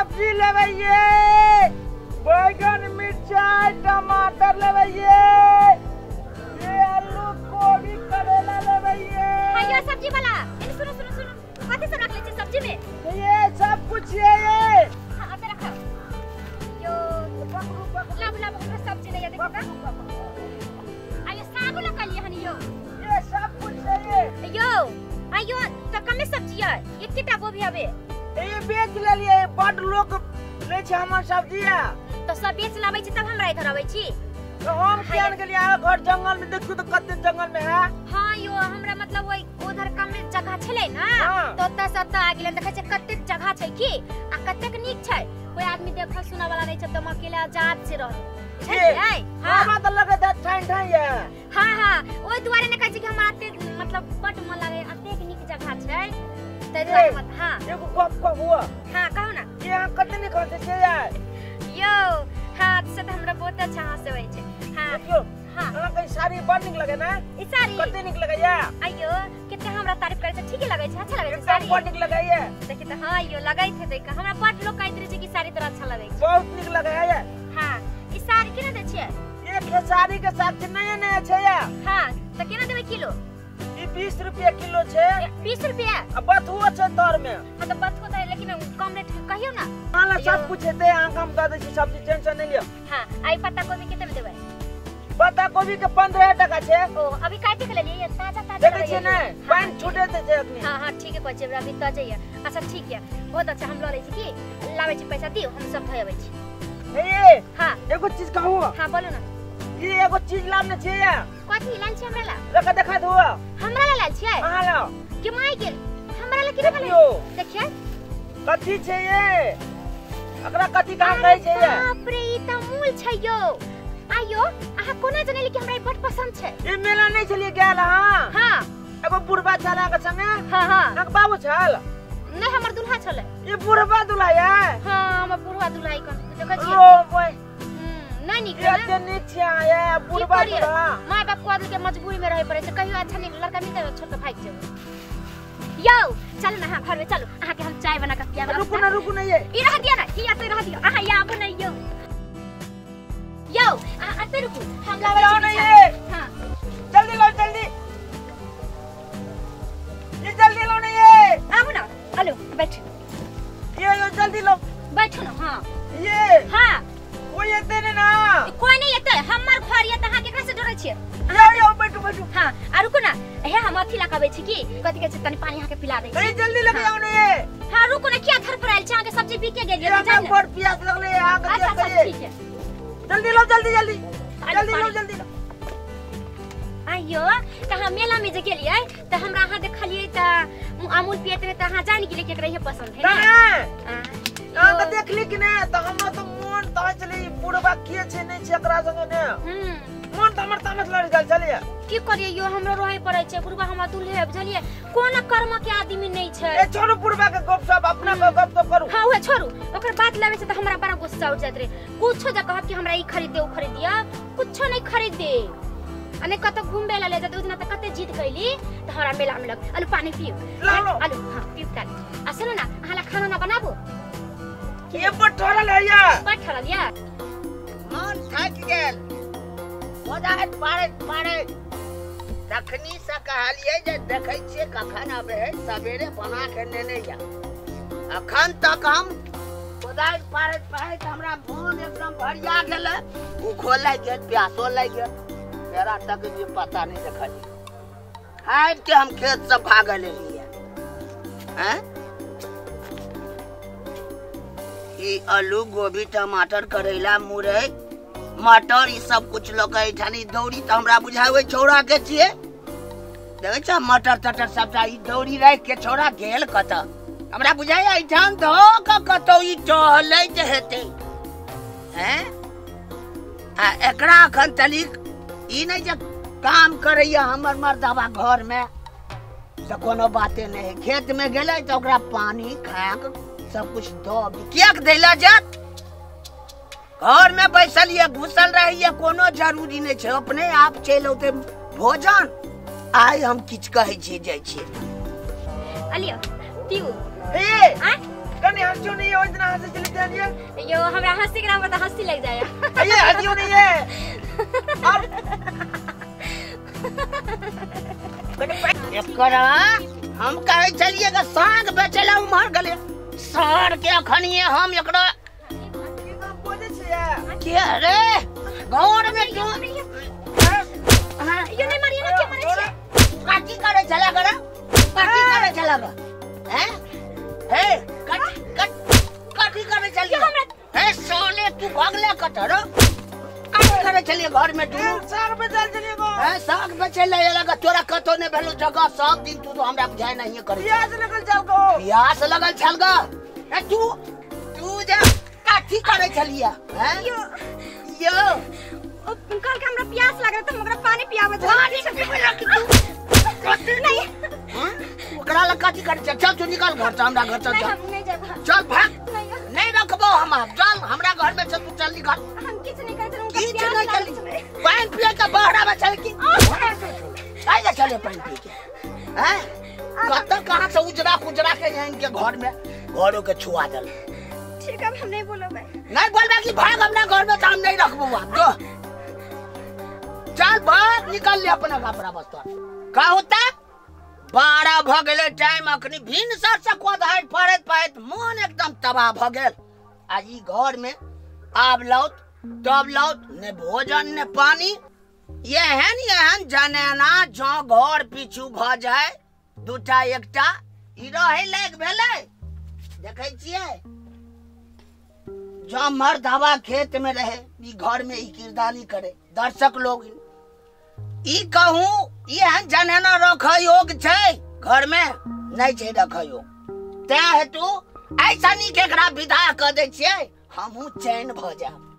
सब्जी लेबैये, बैगन मिर्चाई टमाटर लेबैये, ये आलू गोभी करेला लेबैये। हां यो सब्जी वाला सुनो सुनो सुनो कथि सब रख ले छी सब्जी में? ये सब कुछ ये हां आते रखो यो लब लब हमरा सब्जी ले देखो त आयो साग लगा लिए हनी यो ये सब कुछ है यो आयो त कमे सब्जी है ये किता गोभी हवे ये बेच ले लिए बड लोग ले छ हमर सब्जी है तो सब बेच लाबै छी तब हमरा इधर आबै छी तो हम केन के लिए घर जंगल में देखू तो कते जंगल में है। हां यो हमरा मतलब ओइ उधर कमे जगह छले ना तो त सब त आ गेले देखे छ कते जगह छै की आ कतेक नीक छै कोई आदमी देख सुना वाला नहीं छ त हम अकेले आजाद से रह छै। हां बात लगे द ठाई ठाई है। हां हां ओइ दुआरे ने कहै छी कि हमरा अते मतलब बड मन लागे अते नीक जगह छै त मत। हां एगो गप हुआ। हां कहू ना ये हम कते नीक होते छै यार यो हां से त हमरा बहुत अच्छा हंसे होय छै। हां देखियो हां हमरा कई साड़ी बड़ नीक लगे ना ई साड़ी कते नीक लगे या अयो किते हमरा तारीफ करे छै ठीक लगे छै अच्छा लगे छै साड़ी बड़ नीक लगे या देखि त हां यो लगै छै देख हमरा बड लोग कहैत रहे छै कि साड़ी तोरा अच्छा लगे छै बहुत नीक लगे है या। हां ई साड़ी केना दे छियै? ये खेसारी के साथ नया नया छै या। हां त केना देबै किलो? ई 20 रुपया किलो छै। 20 रुपया अब बथुआ छै तोर में। हां त बथुआ त लेकिन कम रेट कहियो ना माला सब कुछ है आ कम कर दे छी सब्जी टेंशन नहीं लियो। हां आई पत्ता गोभी केते में देबै? पत्ता गोभी के 15 टका छै। ओ अभी काटि के ले लिए ताजा ताजा देखे छी ने पानी छूटे दे छै अपनी। हां हां ठीक है कहै छै अभी ताजे है। अच्छा ठीक है बहुत अच्छा हम ल लै छी की लाबै छी पैसा दियो हम सब भय आबै छी। हे हां एगो चीज कहू। हां बोलो ना ये एगो चीज लाने छै या कथि लान छै हमरा ला? लगा देखा दो हमरा ला लाल छै अहाँ ला के माय के हमरा ला किने देखियो देखिए कथि छै ये एकरा कथि कहां कहै छै ये? बाप रे ई त मूल छै यो आयो आहा कोना जनेली कि हमरा बड पसंद छै। ई मेला नहीं चलिए गेल हां हां एगो बुढ़बा छला के संगे। हां हां नक बाबू छल नहीं हमर दुल्हा छले। ई बुढ़बा दुल्हा है। हां हमर बुढ़वा दुल्हा कन देखै छी ओ बोय नहीं निक ये ते नीक छै ये बुढ़बा दुल्हा। माय बाप को आदमी के मजबूरी में रहे पड़े छै कहियो अच्छा नहीं लड़का नहीं तो छोड़ के भाग जाओ। यो चल ना हां घर में चलो आहा के हम चाय बना के पिया। रुकू ना ये ई रह दिया ना ई आते रह दियो आहा या बनाइयो यो आते रुकू हम लाओ ना ये। हां जल्दी लो जल्दी ये जल्दी लो ना ये आओ ना हेलो बैठ ये जल्दी लो बैठो ना। हां ये हां कोई येते ने ना कोई नहीं येते हमर घर ये तहा केकरा से डरै छियै? यो बैठो बैठो। हां आ रुकू ना हे हम अथी लगाबै छी की कथि के तनी पानी यहां के पिला दे छी। जल्दी लगे आओ ना ये। हां रुकू ना क्या घर पर आइल छी आके सब्जी बिके गेल ये हम बड़ प्यास लगले आ के अच्छा देखिए। ठीक है जल्दी लो जल्दी जल्दी जल्दी लो जल्दी लो। आइयो त हम मेला में जे गेलियै त हमरा अहाँ देखलियै त अमूल पियत रहे त अहाँ जान गेलियै केकरा ये पसंद है ना आ त देखली कि ने त हमरा त मन त चली बुढ़बा के छै नै छै एकरा संगे ने मन त हमर तामस लड़ गेल चलिए की करिए यो हमरा रोहे पड़ै छै बुढ़बा हमरा दुल्हे बुझलिए कोन कर्म के आदमी नै छै। ए छोड़ू बुढ़बा के गप सब अपना के गप तो करू। हां ओए छोड़ू ओकर बात लेवे से त हमरा बड़ा गुस्सा उठ जात रे कुछो ज कहत कि हमरा ई खरीद दे ओ खरीद दिया कुछो नै खरीद दे अने कत घूमबे ला ले जाते उतना त कते जीत गइली त हमरा मेला में लग अलो पानी पियो अलो हां पियो काल आ सुनो ना अहाला खाना ना बनाबो ये बठरल है या बठरल या मन थक गेल ओदात पारे तखनी से कहलिए जे देखै छियै कखन आबे है सवेरे बना के नेने जा अखन तक हम ओदात पारे हमरा मन एकदम भरिया गेल भूखो लाग गेल प्यासो लाग गेल तेरा तक ये पता नहीं देखली हाइट के हम खेत से भागल लिए हैं ई आलू गोभी टमाटर करेला मुरई मटर ई सब कुछ लोग ठानी दौड़ी त हमरा बुझावे छौड़ा के छिए देखे छ मटर टटर सबटा ई दौड़ी राख के छौड़ा गेल कत हमरा बुझाय आई ठान धो क कतो ई टहलै जे हेते हैं आ एकरा अखन तलिक ई नहीं जे काम करैया हमर मर्दवा घर में त कोनो बाते नहीं खेत में गेलै त ओकरा पानी खाक सब कुछ दो क्या देला जात घर में बैसल ये घुसल रही कोनो जरूरी नहीं छै अपने आप चल औते भोजन आई हम किछ कहै छी जाय छी अलियो पियो ए कनी हंसियो नहीं है इतना हंसे चले जानिए यो हमरा हंसी के नाम पर तो हंसी लग जाए ये हंसियो नहीं है एकरा हम कहे चलिएगा साग बेचेला उमर गले सार के अखनिए हम एकरा बोले छे के रे घर में क्यों यो नहीं मारिए ना के मारे छे काटी करे चला करा काटी करे चला का हैं हे काटी करे चलिए हे सोले तू भागले कटरो काटी करे चलिए घर में तू साग बेचल चलिएगा है साग बेचे ले लगा तोरा कतो ने भेलो जगह सब दिन तू तो हमरा बुझाय नहीं करे प्याज लगल चल गो प्याज लगल छल ग ए तू जा काठी करे चलिया हैं यो कल के हमरा प्यास लग रहा था मगर पानी पियावे पानी पीवे लगी तू नहीं ओकरा ला काठी करे चल तू निकल घर से हमरा घर चल नहीं हम नहीं जाब चल भाग नहीं रखबो हम चल हमरा घर में चल तू चल निकल हम किछ नहीं करे हम किछ नहीं चली पानी पिए के बहरा में चल की आइए चले पानी पी के हैं कत कहां से उजरा के यहाँ इनके घर में घरों के छुआ दल ठीक है हम नहीं बोलबे नहीं बोलबे कि भाग अपना घर में काम नहीं रखबो जो चल भाग निकल ले अपना कपड़ा बस्तर का होता 12 भ गेले टाइम अखनी भिनसर से कोधाइत पड़त मन एकदम तबाह भ गेल आ ई घर में आब लौट तब लौट ने भोजन ने पानी एहन जनेना जो घर पीछू भ जाए दूटा एकटा ई रहे लाग भेले देखे छिए जो मर्द हवा खेत में रहे ई घर में ई किरदारी करे दर्शक लोग ई कहूं एहन जनेना रख योग छै घर में नहीं छै रख योग ते हेतु ऐसा नी केकरा विदा क दे छिए हमहू चैन भ जाब